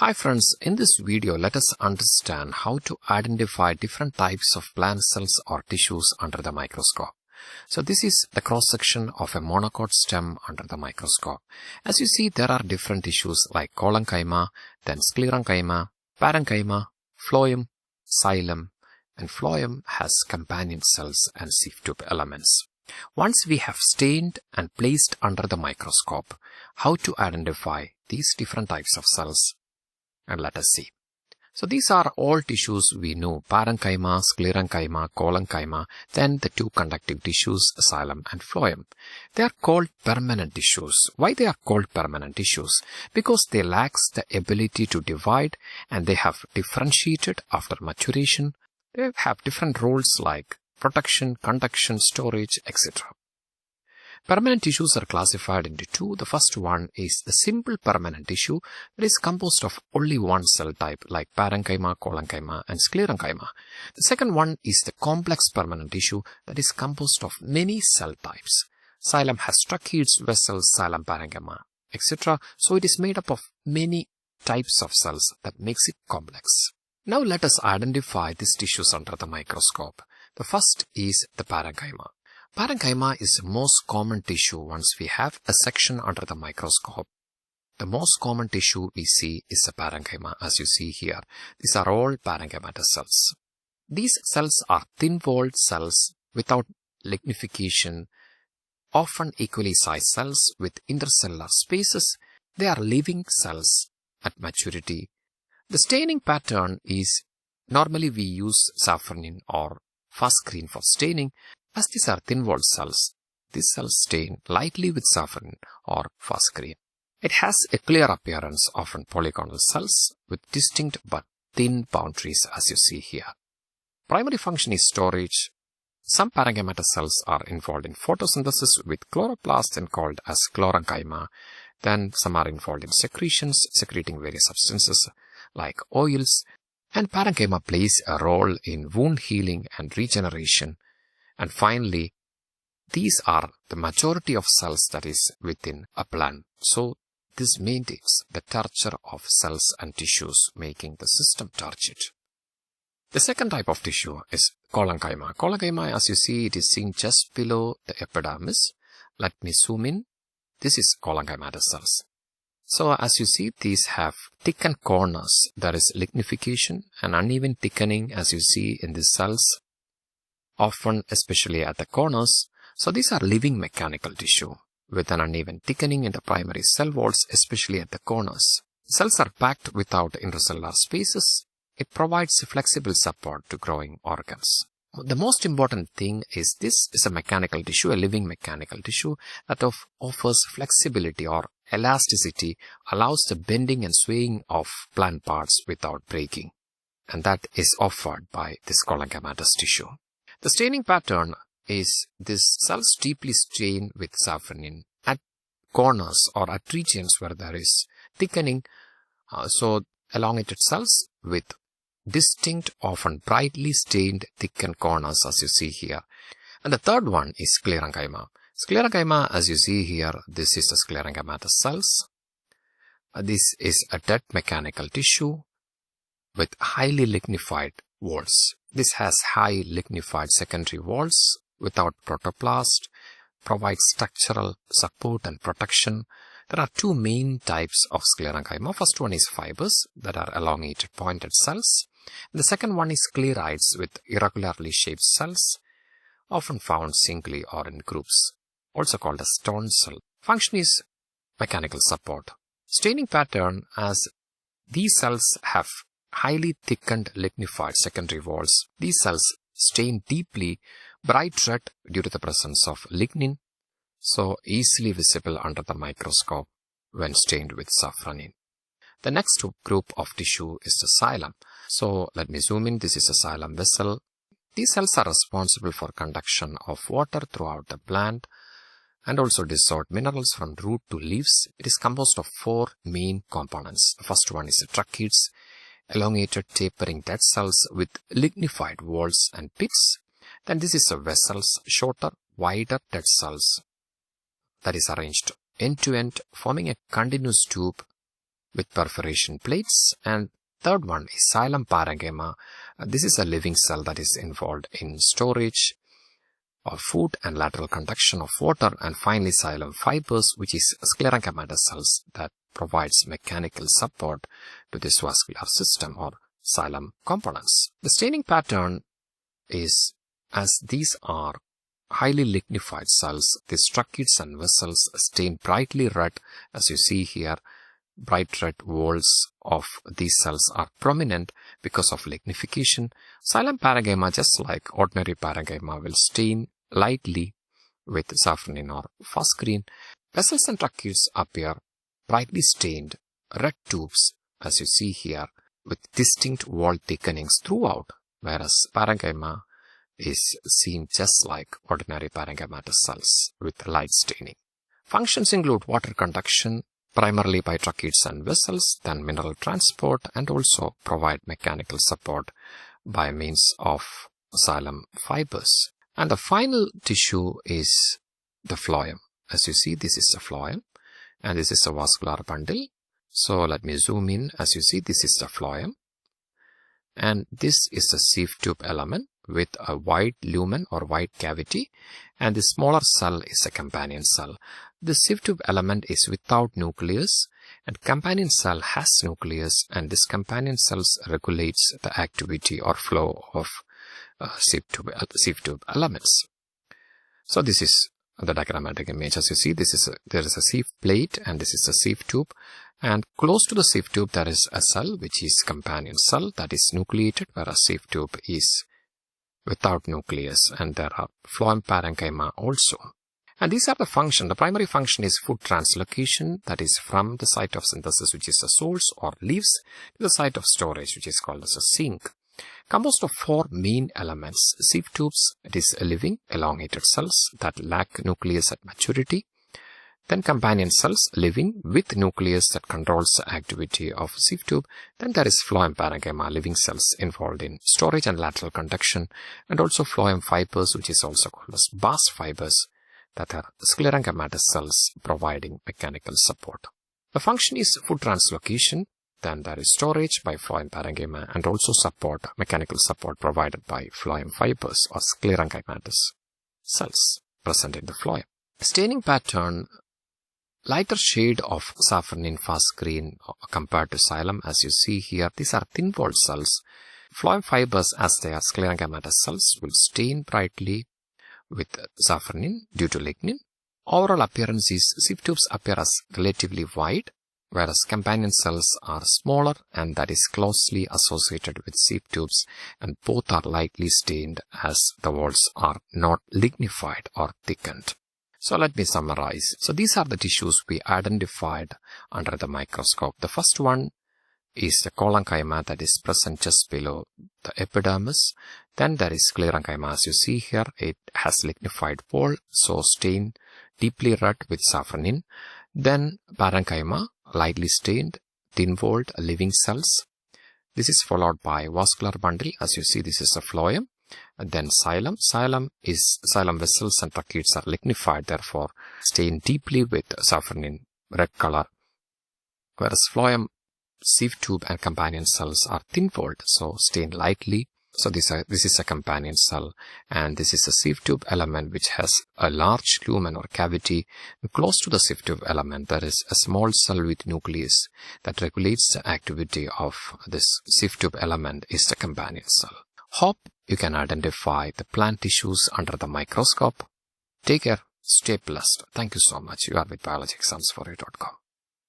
Hi friends, in this video let us understand how to identify different types of plant cells or tissues under the microscope. So this is the cross-section of a monocot stem under the microscope. As you see, there are different tissues like Collenchyma, then Sclerenchyma, Parenchyma, Phloem, Xylem, and Phloem has companion cells and sieve tube elements. Once we have stained and placed under the microscope, how to identify these different types of cells? And let us see. So these are all tissues we know: Parenchyma, Sclerenchyma, Collenchyma, then the two conductive tissues, Xylem and Phloem. They are called permanent tissues. Why they are called permanent tissues? Because they lack the ability to divide and they have differentiated after maturation. They have different roles like protection, conduction, storage, etc. Permanent tissues are classified into two. The first one is the simple permanent tissue that is composed of only one cell type like Parenchyma, Collenchyma and Sclerenchyma. The second one is the complex permanent tissue that is composed of many cell types. Xylem has tracheids, vessels, xylem, parenchyma, etc. So it is made up of many types of cells that makes it complex. Now let us identify these tissues under the microscope. The first is the parenchyma. Parenchyma is the most common tissue once we have a section under the microscope. The most common tissue we see is the parenchyma, as you see here. These are all parenchymatous cells. These cells are thin-walled cells without lignification, often equally sized cells with intercellular spaces. They are living cells at maturity. The staining pattern is normally we use safranin or fast screen for staining. As these are thin-walled cells, these cells stain lightly with safranin or fast screen. It has a clear appearance, often polygonal cells with distinct but thin boundaries, as you see here. Primary function is storage. Some parenchymatous cells are involved in photosynthesis with chloroplast and called as Sclerenchyma. Then some are involved in secretions, secreting various substances like oils. And parenchyma plays a role in wound healing and regeneration. And finally, these are the majority of cells that is within a plant. So this maintains the turgor of cells and tissues, making the system turgid. The second type of tissue is Collenchyma. Collenchyma, as you see, it is seen just below the epidermis. Let me zoom in. This is Collenchymatous cells. So as you see, these have thickened corners. There is lignification and uneven thickening, as you see in these cells, often especially at the corners. So these are living mechanical tissue with an uneven thickening in the primary cell walls, especially at the corners. Cells are packed without intercellular spaces. It provides flexible support to growing organs. The most important thing is this is a mechanical tissue, a living mechanical tissue that offers flexibility or elasticity, allows the bending and swaying of plant parts without breaking. And that is offered by this collenchymatous tissue. The staining pattern is these cells deeply stain with safranin at corners or at regions where there is thickening. So elongated cells with distinct, often brightly stained, thickened corners, as you see here. And the third one is Sclerenchyma. Sclerenchyma, as you see here, this is a sclerenchymatous cells. This is a dead mechanical tissue with highly lignified walls. This has high lignified secondary walls without protoplast, provides structural support and protection. There are two main types of Sclerenchyma. First one is fibers that are elongated pointed cells. The second one is sclerites with irregularly shaped cells, often found singly or in groups, also called a stone cell. Function is mechanical support. Staining pattern, as these cells have highly thickened lignified secondary walls. These cells stain deeply bright red due to the presence of lignin, so easily visible under the microscope when stained with safranin. The next group of tissue is the xylem. So let me zoom in. This is a xylem vessel. These cells are responsible for conduction of water throughout the plant and also dissolved minerals from root to leaves. It is composed of four main components. The first one is the tracheids, elongated tapering dead cells with lignified walls and pits. Then this is the vessels, shorter, wider dead cells that is arranged end to end, forming a continuous tube with perforation plates. And third one is Xylem Parenchyma. This is a living cell that is involved in storage of food and lateral conduction of water. And finally, Xylem fibers, which is Sclerenchyma cells that provides mechanical support to this vascular system or xylem components. The staining pattern is, as these are highly lignified cells, these tracheids and vessels stain brightly red. As you see here, bright red walls of these cells are prominent because of lignification. Xylem Parenchyma, just like ordinary parenchyma, will stain lightly with safranin or fast green. Vessels and tracheids appear brightly stained red tubes, as you see here, with distinct wall thickenings throughout, whereas parenchyma is seen just like ordinary parenchymatous cells with light staining. Functions include water conduction, primarily by tracheids and vessels, then mineral transport, and also provide mechanical support by means of xylem fibers. And the final tissue is the phloem. As you see, this is a phloem, and this is a vascular bundle. So let me zoom in. As you see, this is the phloem, and this is a sieve tube element with a wide lumen or wide cavity, and the smaller cell is a companion cell. The sieve tube element is without nucleus, and companion cell has nucleus, and this companion cells regulates the activity or flow of sieve tube elements. So this is the diagrammatic image. As you see, there is a sieve plate, and this is a sieve tube, and close to the sieve tube there is a cell which is companion cell that is nucleated, whereas sieve tube is without nucleus, and there are phloem parenchyma also. And these are the function. The primary function is food translocation, that is from the site of synthesis, which is the source or leaves, to the site of storage, which is called as a sink. Composed of four main elements: sieve tubes, it is living elongated cells that lack nucleus at maturity. Then companion cells, living with nucleus that controls the activity of sieve tube. Then there is phloem parenchyma, living cells involved in storage and lateral conduction, and also phloem fibers, which is also called as bast fibers, that are sclerenchymatous cells providing mechanical support. The function is food translocation. Then there is storage by phloem parenchyma, and also support, mechanical support provided by phloem fibers or sclerenchymatous cells present in the phloem. Staining pattern: lighter shade of safranin fast green compared to xylem. As you see here, these are thin-walled cells. Phloem fibers, as they are sclerenchymatous cells, will stain brightly with safranin due to lignin. Overall appearance is sieve tubes appear as relatively wide, whereas companion cells are smaller, and that is closely associated with sieve tubes, and both are lightly stained as the walls are not lignified or thickened. So let me summarize. So these are the tissues we identified under the microscope. The first one is the Collenchyma, that is present just below the epidermis. Then there is Sclerenchyma. As you see here, it has lignified wall, so stained deeply red with safranin. Then Parenchyma, lightly stained, thin-walled living cells. This is followed by vascular bundle. As you see, this is a phloem. And then xylem. Xylem vessels and tracheids are lignified, therefore stained deeply with safranin red color. Whereas phloem, sieve tube and companion cells are thin-walled, so stained lightly. So this is a companion cell, and this is a sieve tube element which has a large lumen or cavity. Close to the sieve tube element there is a small cell with nucleus that regulates the activity of this sieve tube element, is the companion cell. Hope you can identify the plant tissues under the microscope. Take care, stay blessed. Thank you so much. You are with biologyexamsforyou.com.